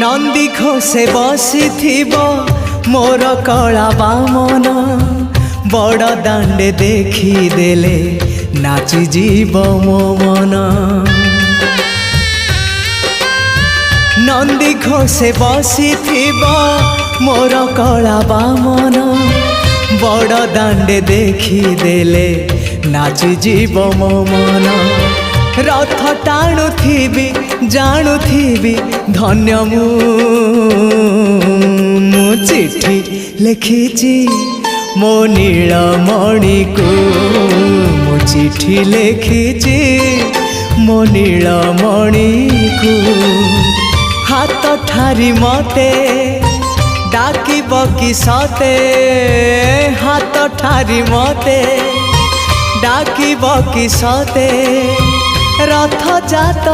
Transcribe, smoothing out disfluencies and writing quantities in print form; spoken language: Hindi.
नंदी घोषे बसी मोर कला बामन बड़ दांडे देखी देले नाची जीव मो मन। नंदी घोषे बसी मोर कला बामन बड़ दांडे देखी देले नाची जीव मो मन। रथ टाणुथिबी जाणुथिबी धन्य मु चिट्ठी लिखिची मो नीलमणि को मु चिट्ठी लिखिची मो नीलमणि को। हाथ ठारी मते डाकिब कि सते हाथ ठारी मते डाकिब कि सते रथ जात।